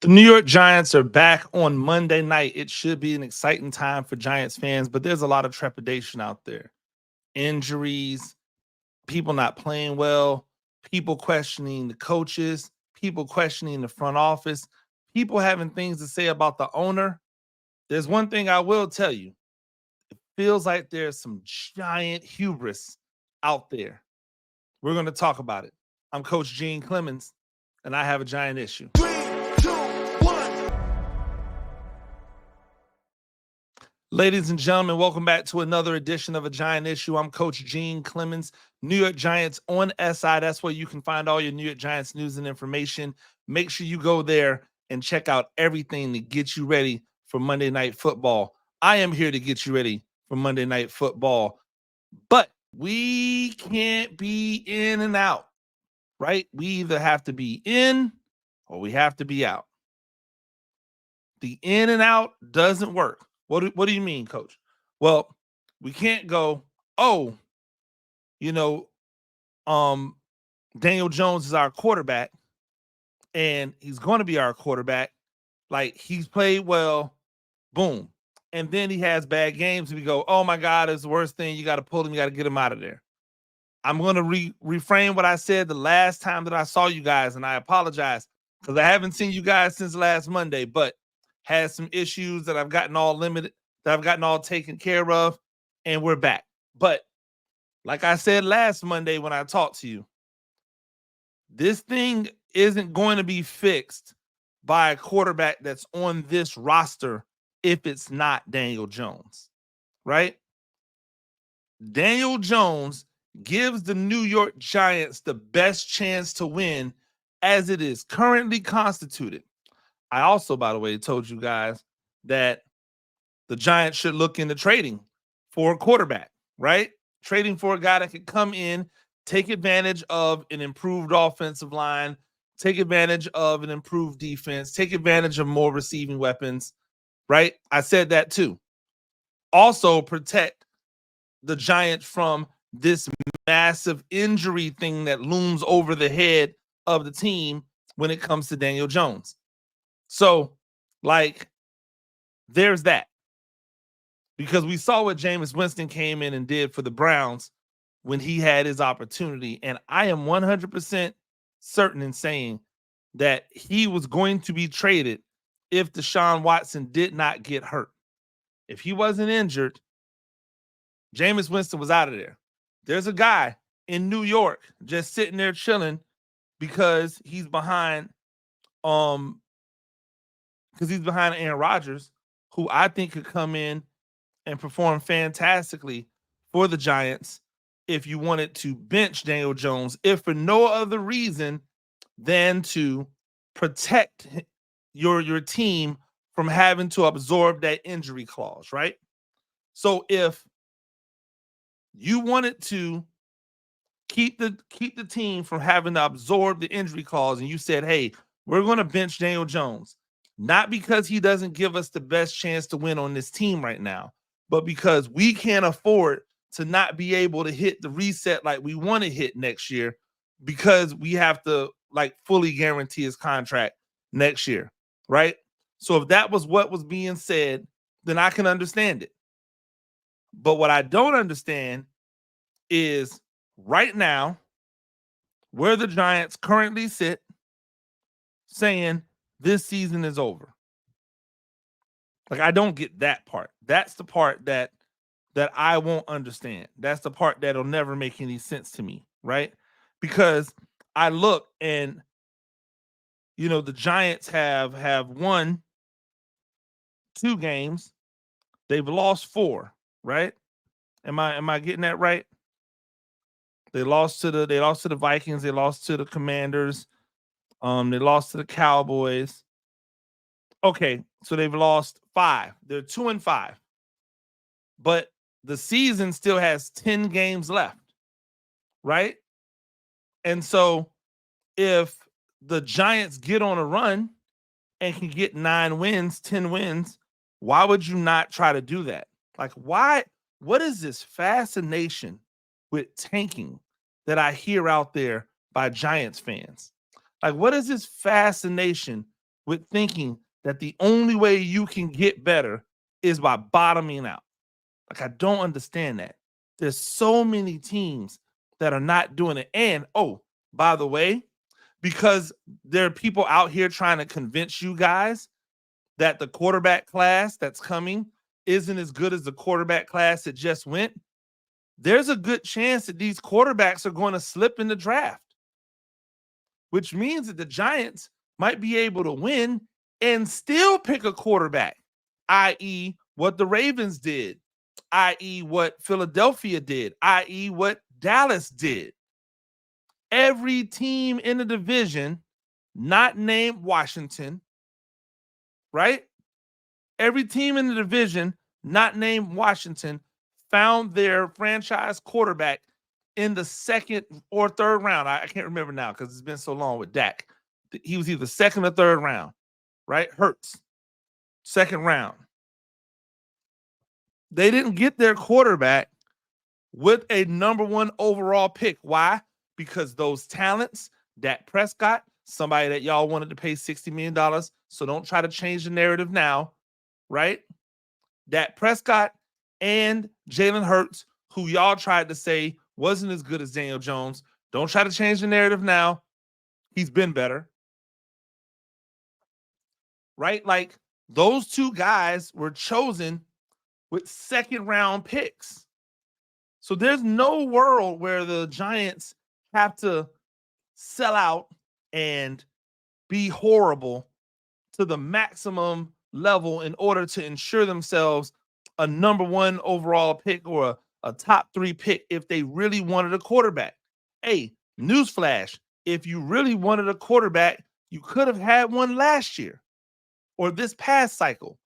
The New York Giants are back on Monday night. It should be an exciting time for Giants fans, but there's a lot of trepidation out there. Injuries, people not playing well, people questioning the coaches, people questioning the front office, people having things to say about the owner. There's one thing I will tell you. It feels like there's some giant hubris out there. We're going to talk about it. I'm Coach Gene Clemons, and I have a giant issue. 3, 2, 1. Ladies and gentlemen, welcome back to another edition of A Giant Issue. I'm Coach Gene Clemons, New York Giants on SI. That's where you can find all your New York Giants news and information. Make sure you go there and check out everything to get you ready for Monday Night Football. I am here to get you ready for Monday Night Football, but we can't be in and out, right? We either have to be in or we have to be out. The in and out doesn't work. What do you mean, Coach? Well, we can't go, Daniel Jones is our quarterback, and he's going to be our quarterback. Like, he's played well, boom. And then he has bad games, and we go, oh, my God, it's the worst thing. You got to pull him. You got to get him out of there. I'm going to reframe what I said the last time that I saw you guys, and I apologize because I haven't seen you guys since last Monday, but had some issues that I've gotten all limited, that I've gotten all taken care of, and we're back. But like I said last Monday when I talked to you, this thing isn't going to be fixed by a quarterback that's on this roster if it's not Daniel Jones, right? Daniel Jones gives the New York Giants the best chance to win as it is currently constituted. I also, by the way, told you guys that the Giants should look into trading for a quarterback, right? Trading for a guy that could come in, take advantage of an improved offensive line, take advantage of an improved defense, take advantage of more receiving weapons, right? I said that too. Also protect the Giants from this massive injury thing that looms over the head of the team when it comes to Daniel Jones. So, there's that. Because we saw what Jameis Winston came in and did for the Browns when he had his opportunity. And I am 100% certain in saying that he was going to be traded if Deshaun Watson did not get hurt. If he wasn't injured, Jameis Winston was out of there. There's a guy in New York just sitting there chilling because he's behind Aaron Rodgers, who I think could come in and perform fantastically for the Giants if you wanted to bench Daniel Jones, if for no other reason than to protect your team from having to absorb that injury clause, right? So if you wanted to keep the team from having to absorb the injury clause and you said, hey, we're going to bench Daniel Jones, not because he doesn't give us the best chance to win on this team right now, but because we can't afford to not be able to hit the reset like we want to hit next year because we have to fully guarantee his contract next year, right? So if that was what was being said, then I can understand it. But what I don't understand is right now where the Giants currently sit saying this season is over. I don't get that part. That's the part that I won't understand. That's the part that'll never make any sense to me, right? Because I look and the Giants have won 2 games. They've lost 4, right? Am I getting that right? They lost to the Vikings, they lost to the Commanders, they lost to the Cowboys. Okay, so they've lost 5. They're 2-5. But the season still has 10 games left, right? And so if the Giants get on a run and can get 9 wins, 10 wins, why would you not try to do that? Why? What is this fascination with tanking that I hear out there by Giants fans? What is this fascination with thinking that the only way you can get better is by bottoming out. Like, I don't understand that. There's so many teams that are not doing it. And, oh, by the way, because there are people out here trying to convince you guys that the quarterback class that's coming isn't as good as the quarterback class that just went, there's a good chance that these quarterbacks are going to slip in the draft, which means that the Giants might be able to win and still pick a quarterback, i.e., what the Ravens did, i.e., what Philadelphia did, i.e., what Dallas did. Every team in the division, not named Washington, right? Every team in the division, not named Washington, found their franchise quarterback in the second or third round. I can't remember now because it's been so long with Dak. He was either second or third round, right? Hurts, second round. They didn't get their quarterback with a number one overall pick. Why? Because those talents, Dak Prescott, somebody that y'all wanted to pay $60 million, so don't try to change the narrative now, right? Dak Prescott and Jalen Hurts, who y'all tried to say wasn't as good as Daniel Jones. Don't try to change the narrative now. He's been better. Right? Like, those two guys were chosen with second round picks. So there's no world where the Giants have to sell out and be horrible to the maximum level in order to ensure themselves a number one overall pick or a top 3 pick if they really wanted a quarterback. Hey, newsflash, if you really wanted a quarterback, you could have had one last year or this past cycle.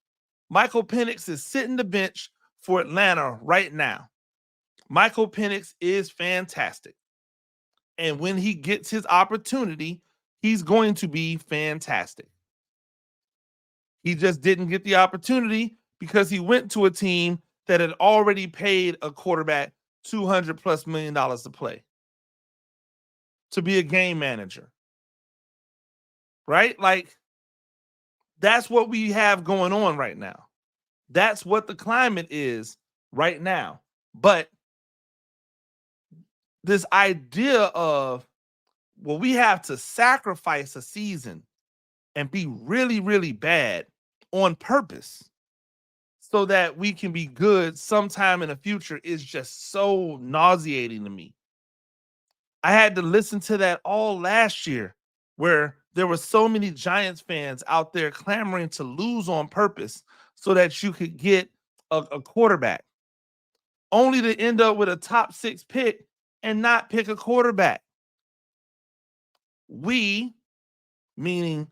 Michael Penix is sitting the bench for Atlanta right now. Michael Penix is fantastic. And when he gets his opportunity, he's going to be fantastic. He just didn't get the opportunity because he went to a team that had already paid a quarterback $200+ million to play, to be a game manager. Right? Like, that's what we have going on right now. That's what the climate is right now. But this idea of, well, we have to sacrifice a season and be really, really bad on purpose so that we can be good sometime in the future is just so nauseating to me. I had to listen to that all last year, where there were so many Giants fans out there clamoring to lose on purpose so that you could get a quarterback, only to end up with a top 6 pick and not pick a quarterback. We, meaning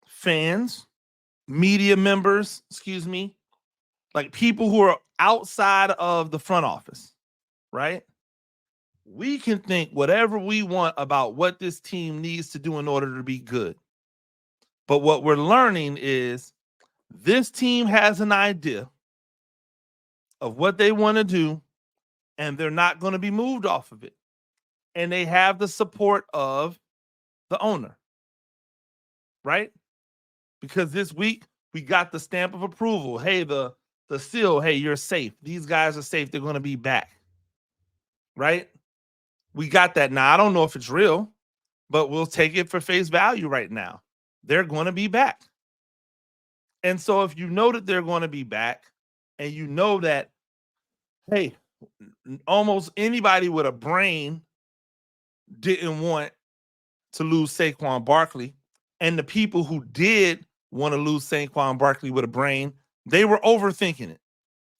fans, media members, like people who are outside of the front office, right? We can think whatever we want about what this team needs to do in order to be good. But what we're learning is this team has an idea of what they want to do, and they're not going to be moved off of it. And they have the support of the owner, right? Because this week we got the stamp of approval. Hey, the seal, hey, you're safe. These guys are safe. They're going to be back, right? We got that. Now, I don't know if it's real, but we'll take it for face value right now. They're going to be back. And so if you know that they're going to be back, and you know that, hey, almost anybody with a brain didn't want to lose Saquon Barkley, and the people who did want to lose Saquon Barkley with a brain, they were overthinking it.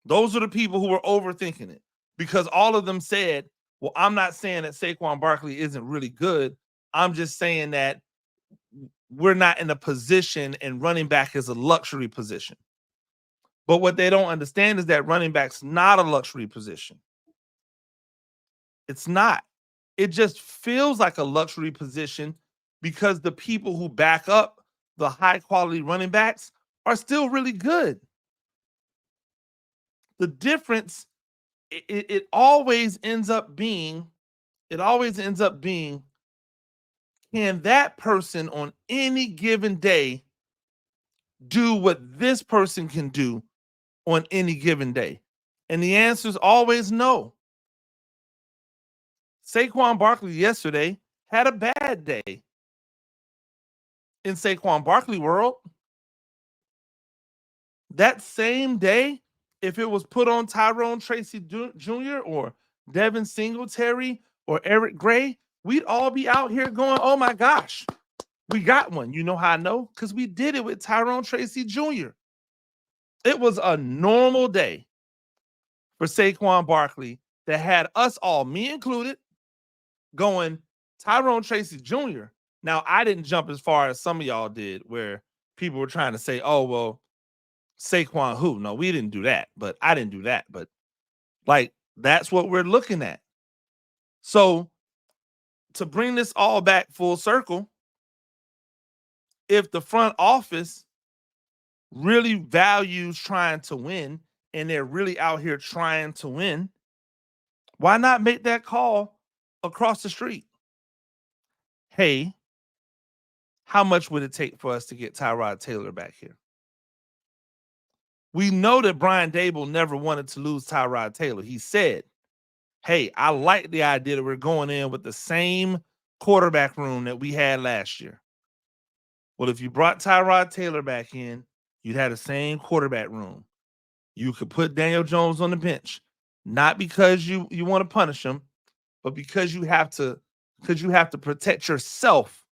Those are the people who were overthinking it, because all of them said, well, I'm not saying that Saquon Barkley isn't really good. I'm just saying that we're not in a position, and running back is a luxury position. But what they don't understand is that running back's not a luxury position. It's not. It just feels like a luxury position because the people who back up the high quality running backs are still really good. The difference, it always ends up being, can that person on any given day do what this person can do on any given day? And the answer is always no. Saquon Barkley yesterday had a bad day in Saquon Barkley world. That same day, if it was put on Tyrone Tracy Jr. or Devin Singletary or Eric Gray, we'd all be out here going, oh my gosh, we got one. You know how I know? Because we did it with Tyrone Tracy Jr. It was a normal day for Saquon Barkley that had us all, me included, going Tyrone Tracy Jr. Now, I didn't jump as far as some of y'all did, where people were trying to say, oh, well, Saquon who? No, we didn't do that, but I didn't do that. But like, that's what we're looking at. So to bring this all back full circle, if the front office really values trying to win and they're really out here trying to win, why not make that call across the street? Hey, how much would it take for us to get Tyrod Taylor back here? We know that Brian Daboll never wanted to lose Tyrod Taylor. He said, hey, I like the idea that we're going in with the same quarterback room that we had last year. Well, if you brought Tyrod Taylor back in, you'd have the same quarterback room. You could put Daniel Jones on the bench, not because you want to punish him, but because you have to protect yourself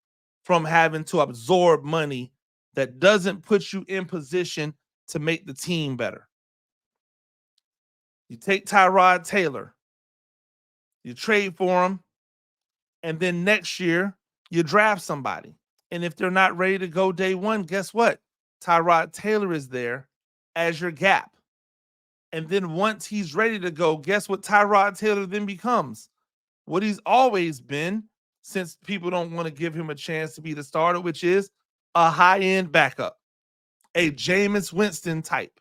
from having to absorb money that doesn't put you in position to make the team better. You take Tyrod Taylor, you trade for him, and then next year you draft somebody. And if they're not ready to go day one, guess what? Tyrod Taylor is there as your gap. And then once he's ready to go, guess what Tyrod Taylor then becomes? What he's always been, since people don't want to give him a chance to be the starter, which is a high-end backup, a Jameis Winston type.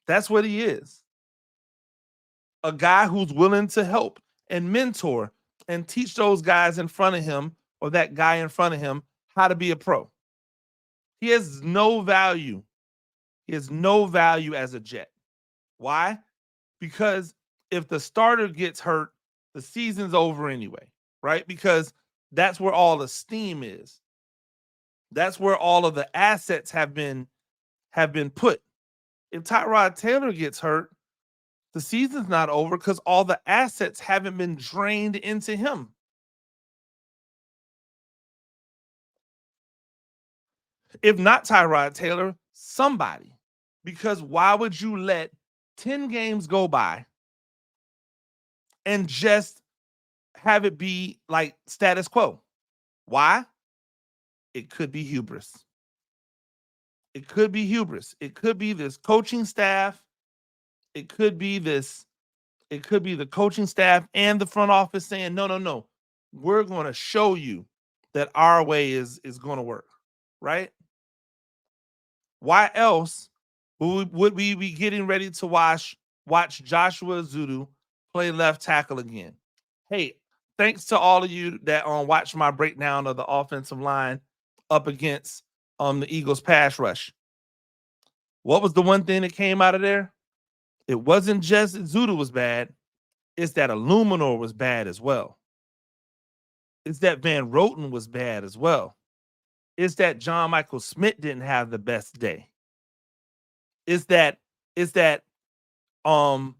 That's what he is. A guy who's willing to help and mentor and teach those guys in front of him, or that guy in front of him, how to be a pro. He has no value. He has no value as a Jet. Why? Because if the starter gets hurt, the season's over anyway, right? Because that's where all the steam is. That's where all of the assets have been put. If Tyrod Taylor gets hurt, the season's not over because all the assets haven't been drained into him. If not Tyrod Taylor, somebody. Because why would you let 10 games go by and just have it be like status quo? Why? It could be hubris. It could be hubris. It could be this coaching staff. It could be the coaching staff and the front office saying, no. We're going to show you that our way is going to work, right? Why else would we be getting ready to watch Joshua Zudu play left tackle again? Hey, thanks to all of you that watched my breakdown of the offensive line up against the Eagles pass rush. What was the one thing that came out of there? It wasn't just that Zudu was bad. It's that Illuminor was bad as well. It's that Van Roten was bad as well. It's that John Michael Smith didn't have the best day. It's that John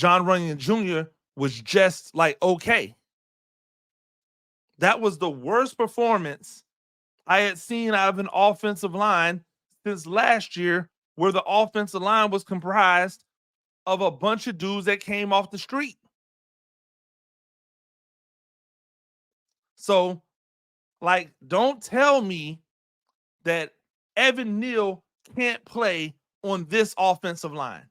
Runyon Jr. was just like okay. That was the worst performance I had seen out of an offensive line since last year, where the offensive line was comprised of a bunch of dudes that came off the street. So, like, don't tell me that Evan Neal can't play on this offensive line.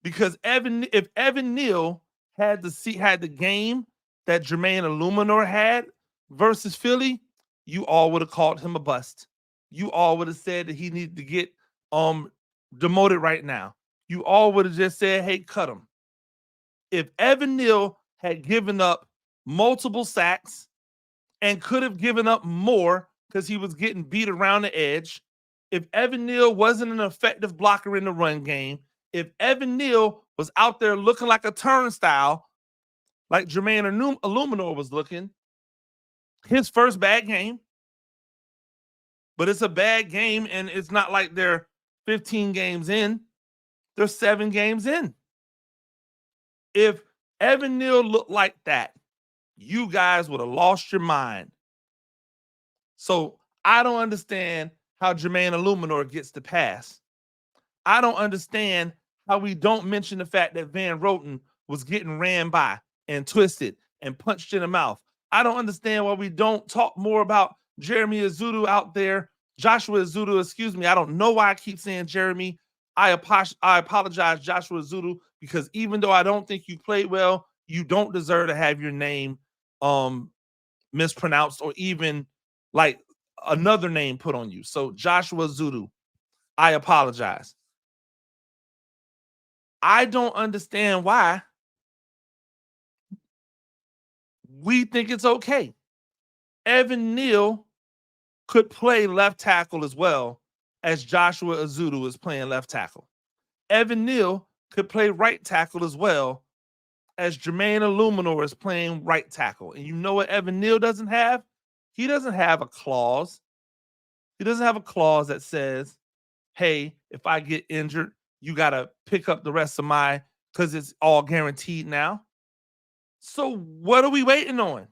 Because if Evan Neal had the game that Jermaine Illuminor had versus Philly, you all would have called him a bust. You all would have said that he needed to get demoted right now. You all would have just said, hey, cut him. If Evan Neal had given up multiple sacks and could have given up more because he was getting beat around the edge, if Evan Neal wasn't an effective blocker in the run game, if Evan Neal was out there looking like a turnstile, like Jermaine Illuminor was looking, his first bad game, but it's a bad game, and it's not like they're 15 games in. They're 7 games in. If Evan Neal looked like that, you guys would have lost your mind. So I don't understand how Jermaine Illuminor gets the pass. I don't understand how we don't mention the fact that Van Roten was getting ran by and twisted and punched in the mouth. I don't understand why we don't talk more about Jeremy Azudu out there. Joshua Azudu, excuse me. I don't know why I keep saying Jeremy. I apologize, Joshua Azudu, because even though I don't think you played well, you don't deserve to have your name mispronounced or even like another name put on you. So Joshua Azudu, I apologize. I don't understand why we think it's okay. Evan Neal could play left tackle as well as Joshua Azudu is playing left tackle. Evan Neal could play right tackle as well as Jermaine Illuminor is playing right tackle. And you know what Evan Neal doesn't have? He doesn't have a clause. He doesn't have a clause that says, hey, if I get injured, you got to pick up the rest of my, because it's all guaranteed now. So what are we waiting on?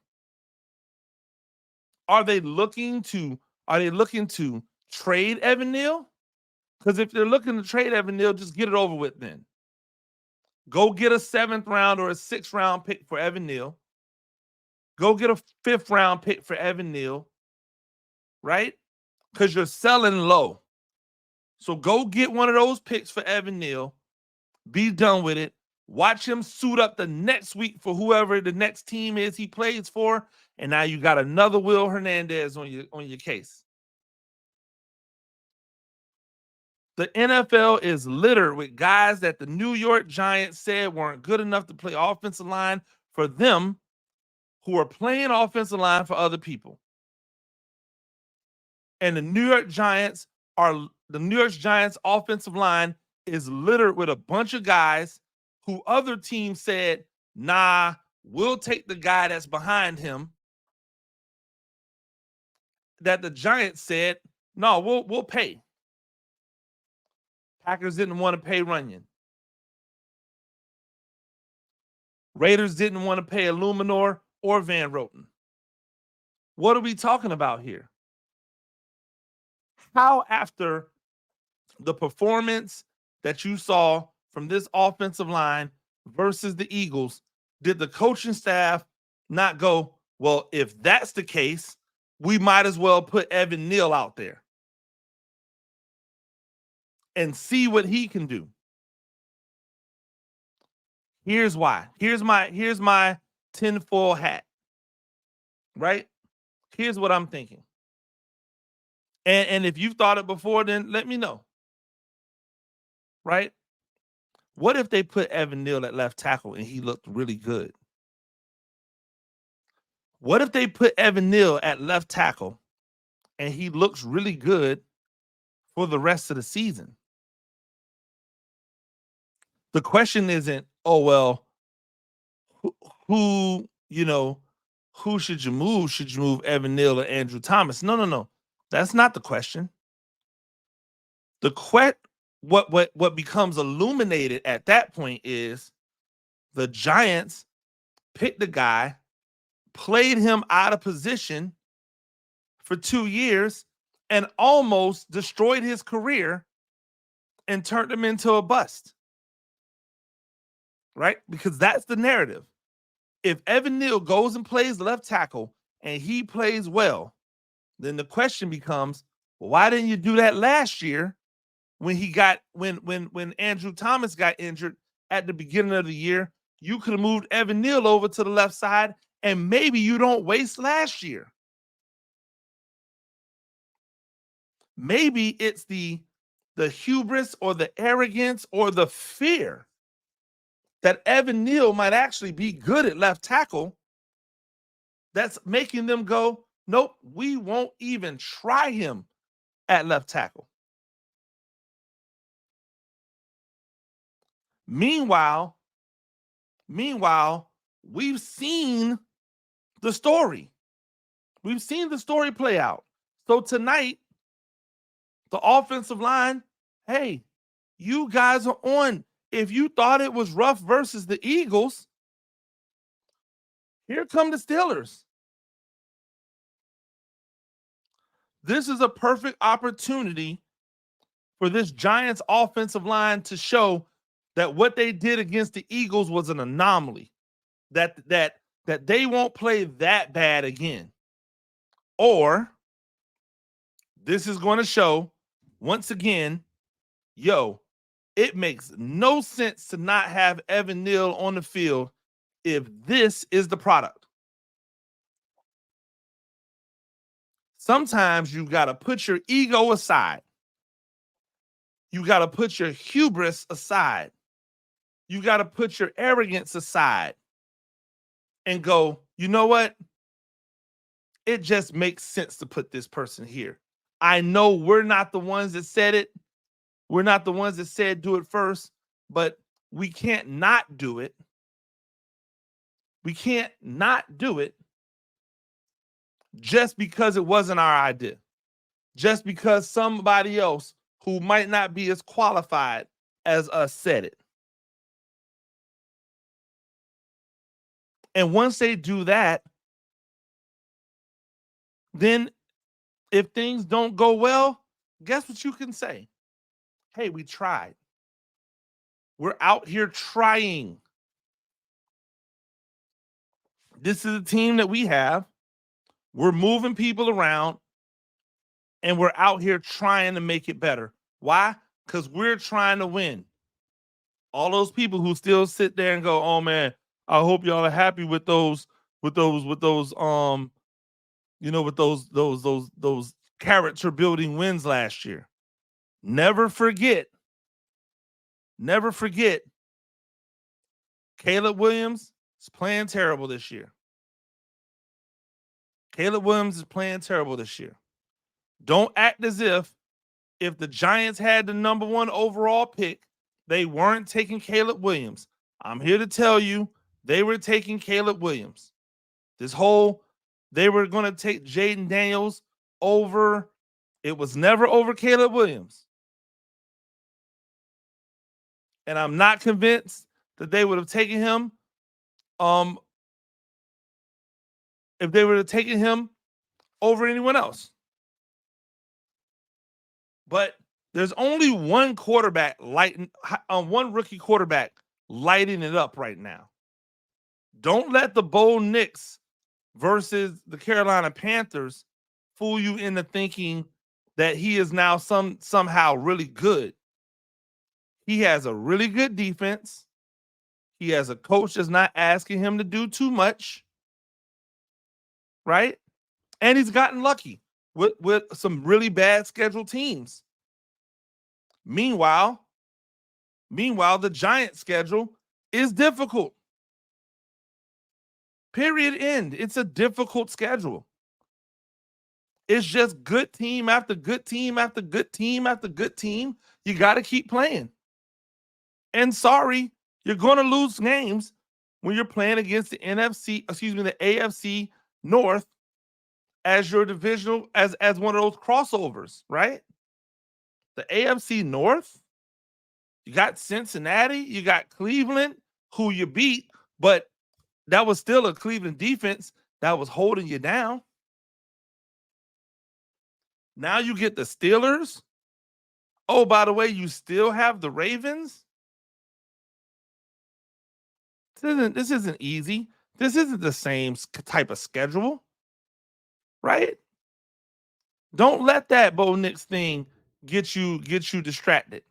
Are they looking to trade Evan Neal? Because if they're looking to trade Evan Neal, just get it over with then. Go get a 7th round or a 6th round pick for Evan Neal. Go get a 5th round pick for Evan Neal, right? Because you're selling low. So go get one of those picks for Evan Neal. Be done with it. Watch him suit up the next week for whoever the next team is he plays for. And now you got another Will Hernandez on your case. The NFL is littered with guys that the New York Giants said weren't good enough to play offensive line for them, who are playing offensive line for other people. And the New York Giants offensive line is littered with a bunch of guys who other teams said, nah, we'll take the guy that's behind him. That the Giants said, no, we'll pay. Packers didn't want to pay Runyon. Raiders didn't want to pay Illuminor or Van Roten. What are we talking about here? How, after the performance that you saw from this offensive line versus the Eagles, did the coaching staff not go, well, if that's the case, we might as well put Evan Neal out there and see what he can do? Here's why. Here's my tinfoil hat, right? Here's what I'm thinking. And if you've thought it before, then let me know, right? What if they put Evan Neal at left tackle and he looked really good? What if they put Evan Neal at left tackle and he looks really good for the rest of the season? The question isn't, oh, well, who should you move? Should you move Evan Neal or Andrew Thomas? No. That's not the question. What becomes illuminated at that point is the Giants picked the guy, played him out of position for 2 years, and almost destroyed his career and turned him into a bust. Right? Because that's the narrative. If Evan Neal goes and plays left tackle and he plays well, then the question becomes, well, why didn't you do that last year when Andrew Thomas got injured at the beginning of the year? You could have moved Evan Neal over to the left side, and maybe you don't waste last year. Maybe it's the hubris or the arrogance or the fear that Evan Neal might actually be good at left tackle that's making them go, Nope, we won't even try him at left tackle. Meanwhile, we've seen the story. We've seen the story play out. So tonight, the offensive line, hey, you guys are on. If you thought it was rough versus the Eagles, here come the Steelers. This is a perfect opportunity for this Giants offensive line to show that what they did against the Eagles was an anomaly. That they won't play that bad again. Or this is going to show once again, it makes no sense to not have Evan Neal on the field if this is the product. Sometimes you got to put your ego aside. You got to put your hubris aside. You got to put your arrogance aside and go, you know what? It just makes sense to put this person here. I know we're not the ones that said it. We're not the ones that said do it first, but we can't not do it. We can't not do it just because it wasn't our idea. Just because somebody else who might not be as qualified as us said it. And once they do that, then if things don't go well, guess what you can say? Hey, we tried. We're out here trying. This is a team that we have. We're moving people around and we're out here trying to make it better. Why? Because we're trying to win. All those people who still sit there and go, oh man, I hope y'all are happy with those character building wins last year. Never forget, Caleb Williams is playing terrible this year. Don't act as if the Giants had the number 1 overall pick, they weren't taking Caleb Williams. I'm here to tell you, they were taking Caleb Williams. They were going to take Jaden Daniels over. It was never over Caleb Williams. And I'm not convinced that they would have taken him if they would have taken him over anyone else. But there's only one rookie quarterback lighting it up right now. Don't let the Bo Nix versus the Carolina Panthers fool you into thinking that he is now somehow really good. He has a really good defense. He has a coach that's not asking him to do too much, right? And he's gotten lucky with some really bad scheduled teams. Meanwhile, the Giants' schedule is difficult. Period, end. It's a difficult schedule. It's just good team after good team after good team after good team. You got to keep playing. And sorry, you're going to lose games when you're playing against the AFC North as your divisional, as one of those crossovers, right? The AFC North, you got Cincinnati, you got Cleveland, who you beat, but that was still a Cleveland defense that was holding you down. Now you get the Steelers. Oh, by the way, you still have the Ravens. This isn't easy. This isn't the same type of schedule, right? Don't let that Bo Nix thing get you distracted,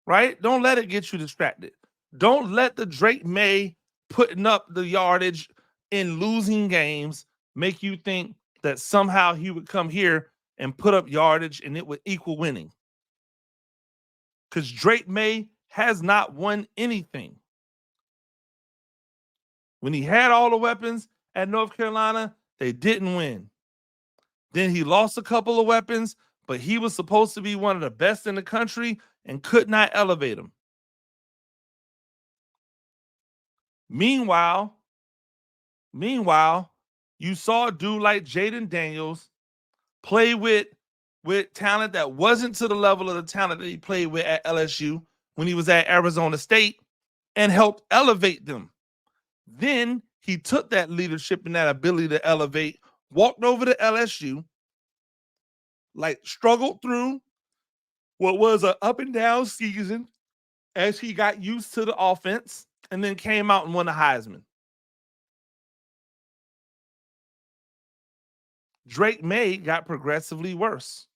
right? Don't let it get you distracted. Don't let the Drake May putting up the yardage in losing games make you think that somehow he would come here and put up yardage and it would equal winning. Because Drake May has not won anything. When he had all the weapons at North Carolina, they didn't win. Then he lost a couple of weapons, but he was supposed to be one of the best in the country and could not elevate him. Meanwhile, you saw a dude like Jaden Daniels play with talent that wasn't to the level of the talent that he played with at LSU when he was at Arizona State and helped elevate them. Then he took that leadership and that ability to elevate, walked over to LSU, like struggled through what was an up and down season as he got used to the offense, and then came out and won the Heisman. Drake May got progressively worse.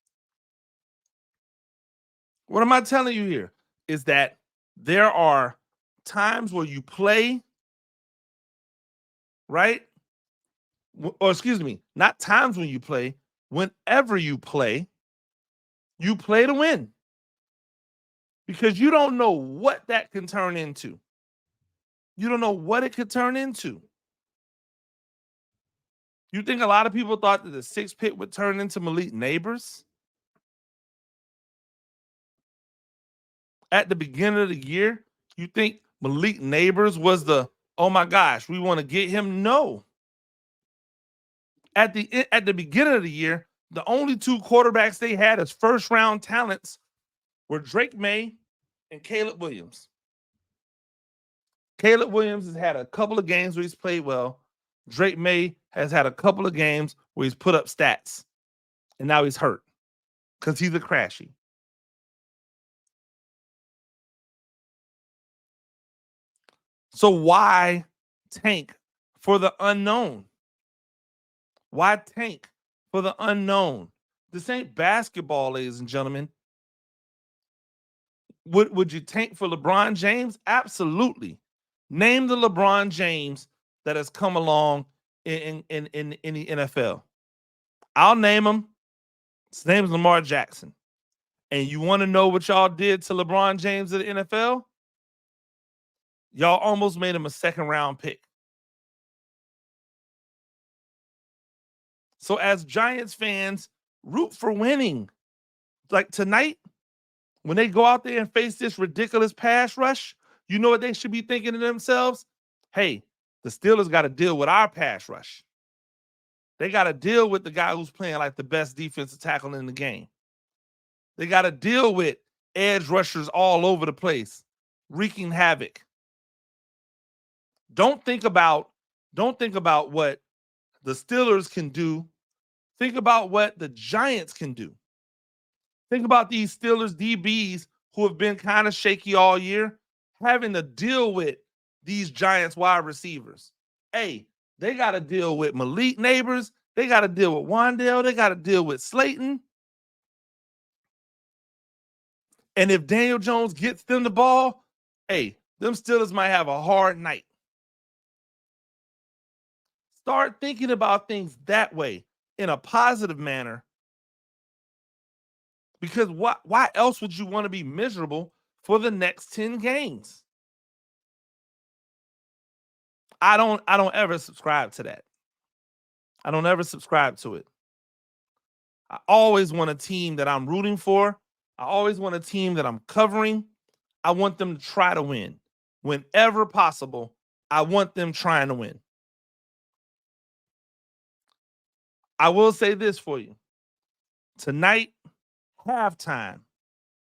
What am I telling you here? Is that there are times where you play, right? Or excuse me, not times when you play, whenever you play to win. Because you don't know what that can turn into. You don't know what it could turn into. You think a lot of people thought that the 6 pick would turn into Malik Neighbors? At the beginning of the year, you think Malik Neighbors was the, oh my gosh, we want to get him? No. At the beginning of the year, the only 2 quarterbacks they had as first round talents were Drake May and Caleb Williams. Caleb Williams has had a couple of games where he's played well. Drake May has had a couple of games where he's put up stats, and now he's hurt because he's a crashy. So why tank for the unknown? Why tank for the unknown? This ain't basketball, ladies and gentlemen. Would you tank for LeBron James? Absolutely. Name the LeBron James that has come along in the NFL. I'll name him. His name is Lamar Jackson. And you want to know what y'all did to LeBron James in the NFL? Y'all almost made him a 2nd round pick. So as Giants fans, root for winning. Like tonight, when they go out there and face this ridiculous pass rush, you know what they should be thinking to themselves? Hey, the Steelers got to deal with our pass rush. They got to deal with the guy who's playing like the best defensive tackle in the game. They got to deal with edge rushers all over the place, wreaking havoc. Don't think about what the Steelers can do. Think about what the Giants can do. Think about these Steelers DBs who have been kind of shaky all year, having to deal with these Giants wide receivers. Hey, they got to deal with Malik Neighbors. They got to deal with Wandale. They got to deal with Slayton. And if Daniel Jones gets them the ball, hey, them Steelers might have a hard night. Start thinking about things that way in a positive manner. Because why else would you want to be miserable for the next 10 games? I don't ever subscribe to that. I don't ever subscribe to it. I always want a team that I'm rooting for. I always want a team that I'm covering. I want them to try to win. Whenever possible, I want them trying to win. I will say this for you. Tonight, halftime,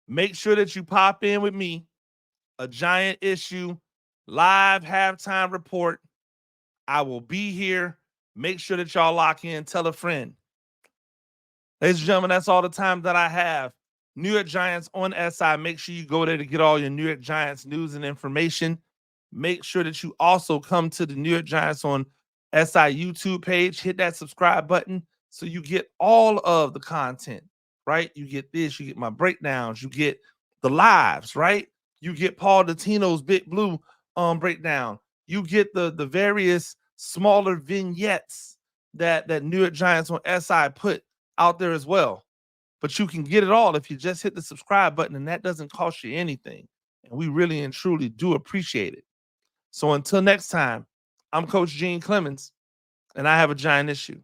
make sure that you pop in with me, a Giant Issue live halftime report. I will be here. Make sure that y'all lock in. Tell a friend. Ladies and gentlemen, that's all the time that I have. New York Giants on SI. Make sure you go there to get all your New York Giants news and information. Make sure that you also come to the New York Giants on SI YouTube page. Hit that subscribe button so you get all of the content, right? You get this, you get my breakdowns, you get the lives, right? You get Paul Dottino's Big Blue breakdown. You get the various smaller vignettes that New York Giants on SI put out there as well. But you can get it all if you just hit the subscribe button, and that doesn't cost you anything. And we really and truly do appreciate it. So until next time, I'm Coach Gene Clemons. and I have a giant issue.